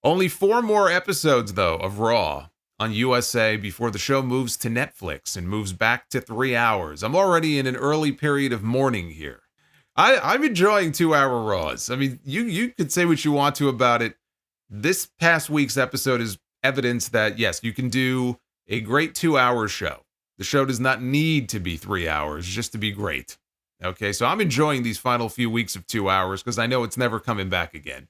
Only 4 more episodes, though, of Raw on USA before the show moves to Netflix and moves back to 3 hours. I'm already in an early period of mourning here. I'm enjoying 2-hour Raws. I mean, you could say what you want to about it. This past week's episode is evidence that, yes, you can do a great 2-hour show. The show does not need to be 3 hours just to be great. Okay, so I'm enjoying these final few weeks of 2 hours because I know it's never coming back again.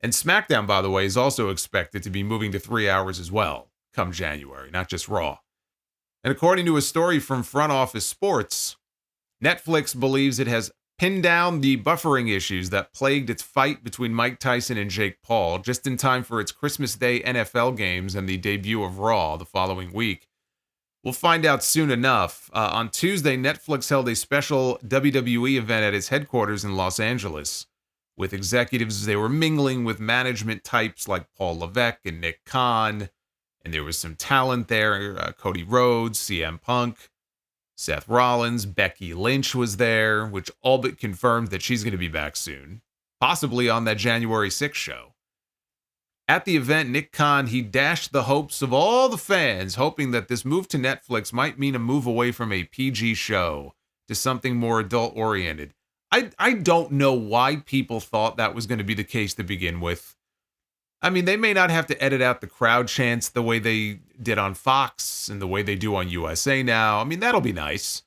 And SmackDown, by the way, is also expected to be moving to 3 hours as well come January, not just Raw. And according to a story from Front Office Sports, Netflix believes it has pinned down the buffering issues that plagued its fight between Mike Tyson and Jake Paul just in time for its Christmas Day NFL games and the debut of Raw the following week. We'll find out soon enough. On Tuesday, Netflix held a special WWE event at its headquarters in Los Angeles. With executives, they were mingling with management types like Paul Levesque and Nick Khan. And there was some talent there. Cody Rhodes, CM Punk, Seth Rollins, Becky Lynch was there, which all but confirmed that she's going to be back soon. Possibly on that January 6th show. At the event, Nick Khan, he dashed the hopes of all the fans, hoping that this move to Netflix might mean a move away from a PG show to something more adult-oriented. I don't know why people thought that was going to be the case to begin with. I mean, they may not have to edit out the crowd chants the way they did on Fox and the way they do on USA now. I mean, that'll be nice.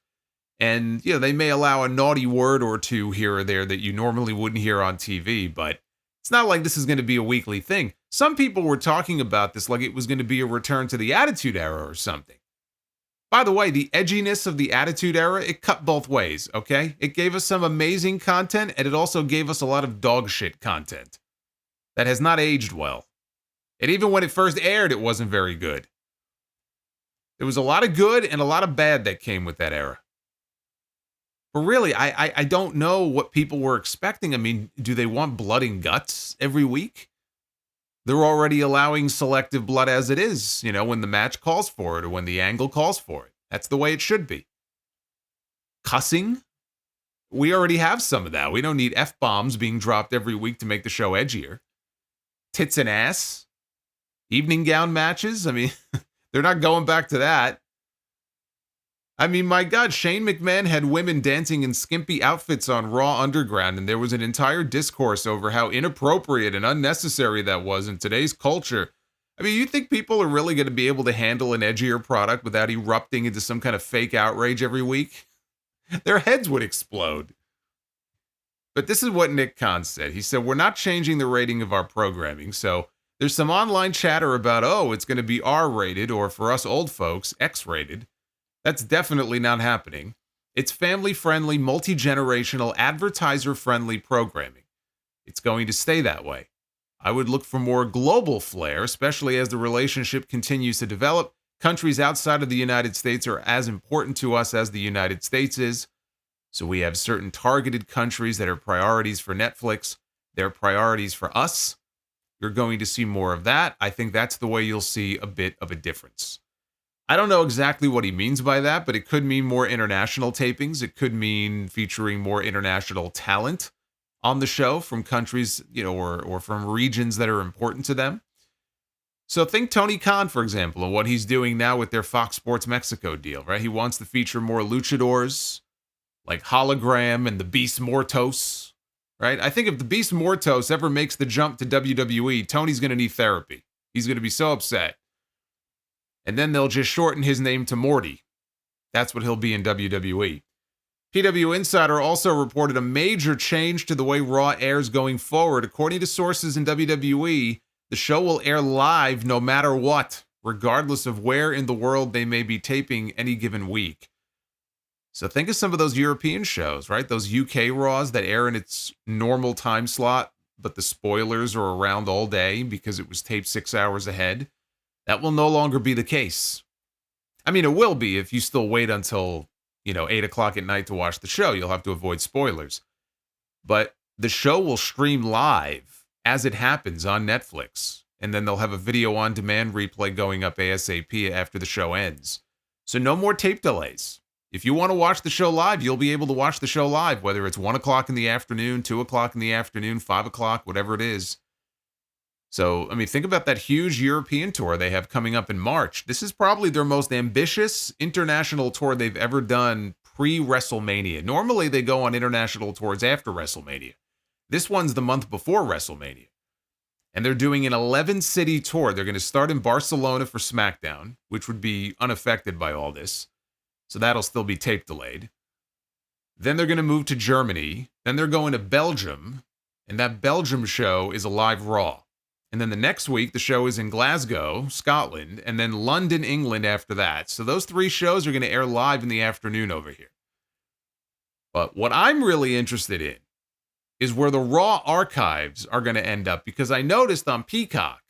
And, you know, they may allow a naughty word or two here or there that you normally wouldn't hear on TV, but it's not like this is going to be a weekly thing. Some people were talking about this like it was going to be a return to the Attitude Era or something. By the way, the edginess of the Attitude Era, it cut both ways, okay? It gave us some amazing content, and it also gave us a lot of dog shit content that has not aged well. And even when it first aired, it wasn't very good. There was a lot of good and a lot of bad that came with that era. But really, I don't know what people were expecting. I mean, do they want blood and guts every week? They're already allowing selective blood as it is, you know, when the match calls for it or when the angle calls for it. That's the way it should be. Cussing? We already have some of that. We don't need F-bombs being dropped every week to make the show edgier. Tits and ass? Evening gown matches? I mean, they're not going back to that. I mean, my God, Shane McMahon had women dancing in skimpy outfits on Raw Underground, and there was an entire discourse over how inappropriate and unnecessary that was in today's culture. I mean, you think people are really going to be able to handle an edgier product without erupting into some kind of fake outrage every week? Their heads would explode. But this is what Nick Khan said. He said, we're not changing the rating of our programming, so there's some online chatter about, oh, it's going to be R-rated, or for us old folks, X-rated. That's definitely not happening. It's family-friendly, multi-generational, advertiser-friendly programming. It's going to stay that way. I would look for more global flair, especially as the relationship continues to develop. Countries outside of the United States are as important to us as the United States is. So we have certain targeted countries that are priorities for Netflix. They're priorities for us. You're going to see more of that. I think that's the way you'll see a bit of a difference. I don't know exactly what he means by that, but it could mean more international tapings. It could mean featuring more international talent on the show from countries, you know, or from regions that are important to them. So think Tony Khan, for example, and what he's doing now with their Fox Sports Mexico deal, right? He wants to feature more luchadors like Hologram and the Beast Mortos, right? I think if the Beast Mortos ever makes the jump to WWE, Tony's going to need therapy. He's going to be so upset. And then they'll just shorten his name to Morty. That's what he'll be in WWE. PW Insider also reported a major change to the way Raw airs going forward. According to sources in WWE, the show will air live no matter what, regardless of where in the world they may be taping any given week. So think of some of those European shows, right? Those UK Raws that air in its normal time slot, but the spoilers are around all day because it was taped 6 hours ahead. That will no longer be the case. I mean, it will be if you still wait until, 8 o'clock at night to watch the show. You'll have to avoid spoilers. But the show will stream live as it happens on Netflix. And then they'll have a video on demand replay going up ASAP after the show ends. So no more tape delays. If you want to watch the show live, you'll be able to watch the show live, whether it's 1 o'clock in the afternoon, 2 o'clock in the afternoon, 5 o'clock, whatever it is. So, I mean, think about that huge European tour they have coming up in March. This is probably their most ambitious international tour they've ever done pre-WrestleMania. Normally, they go on international tours after WrestleMania. This one's the month before WrestleMania. And they're doing an 11-city tour. They're going to start in Barcelona for SmackDown, which would be unaffected by all this. So that'll still be tape delayed. Then they're going to move to Germany. Then they're going to Belgium. And that Belgium show is a live Raw. And then the next week, the show is in Glasgow, Scotland, and then London, England after that. So those 3 shows are going to air live in the afternoon over here. But what I'm really interested in is where the Raw archives are going to end up, because I noticed on Peacock,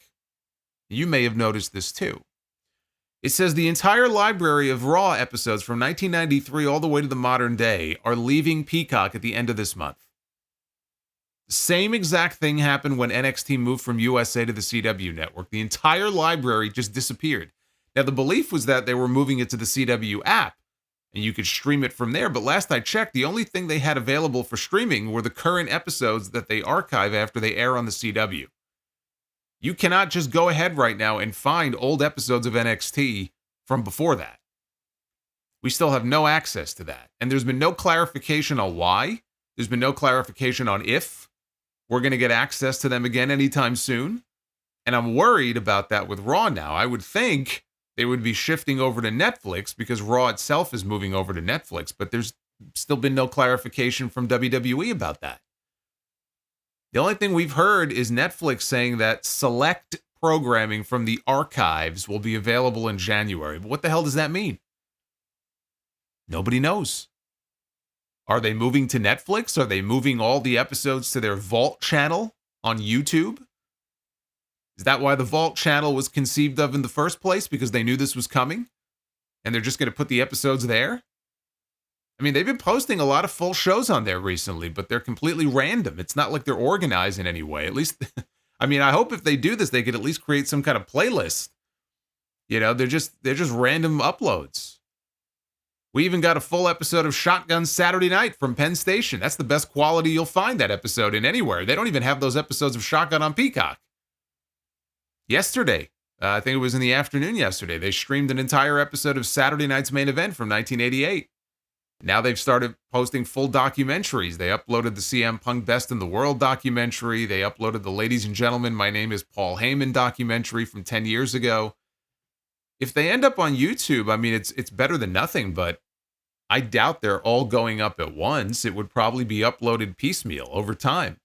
you may have noticed this too, it says the entire library of Raw episodes from 1993 all the way to the modern day are leaving Peacock at the end of this month. Same exact thing happened when NXT moved from USA to the CW network. The entire library just disappeared. Now, the belief was that they were moving it to the CW app, and you could stream it from there. But last I checked, the only thing they had available for streaming were the current episodes that they archive after they air on the CW. You cannot just go ahead right now and find old episodes of NXT from before that. We still have no access to that. And there's been no clarification on why. There's been no clarification on if we're going to get access to them again anytime soon. And I'm worried about that with Raw now. I would think they would be shifting over to Netflix because Raw itself is moving over to Netflix, but there's still been no clarification from WWE about that. The only thing we've heard is Netflix saying that select programming from the archives will be available in January. But what the hell does that mean? Nobody knows. Are they moving to Netflix? Are they moving all the episodes to their Vault channel on YouTube? Is that why the Vault channel was conceived of in the first place? Because they knew this was coming? And they're just going to put the episodes there? I mean, they've been posting a lot of full shows on there recently, but they're completely random. It's not like they're organized in any way. At least, I mean, I hope if they do this, they could at least create some kind of playlist. You know, they're just random uploads. We even got a full episode of Shotgun Saturday Night from Penn Station. That's the best quality you'll find that episode in anywhere. They don't even have those episodes of Shotgun on Peacock. Yesterday, I think it was in the afternoon yesterday, they streamed an entire episode of Saturday Night's Main Event from 1988. Now they've started posting full documentaries. They uploaded the CM Punk Best in the World documentary. They uploaded the Ladies and Gentlemen, My Name is Paul Heyman documentary from 10 years ago. If they end up on YouTube, I mean, it's better than nothing, but I doubt they're all going up at once. It would probably be uploaded piecemeal over time.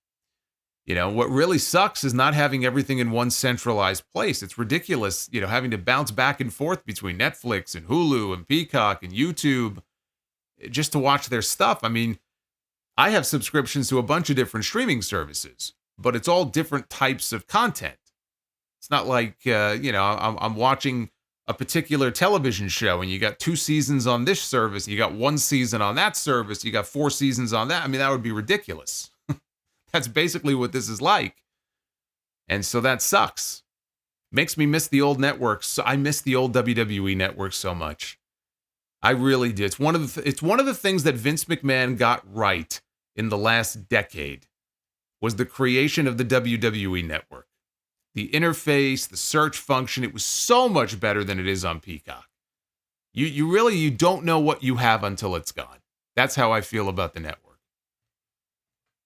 You know, what really sucks is not having everything in one centralized place. It's ridiculous, you know, having to bounce back and forth between Netflix and Hulu and Peacock and YouTube just to watch their stuff. I mean, I have subscriptions to a bunch of different streaming services, but it's all different types of content. It's not like, you know, I'm watching a particular television show and you got 2 seasons on this service, you got 1 season on that service, you got 4 seasons on that. I mean, that would be ridiculous. That's basically what this is like. And so that sucks. Makes me miss the old networks. I miss the old WWE network so much. I really do. It's one of the things that Vince McMahon got right in the last decade was the creation of the WWE network. The interface, the search function, it was so much better than it is on Peacock. You really don't know what you have until it's gone. That's how I feel about the network.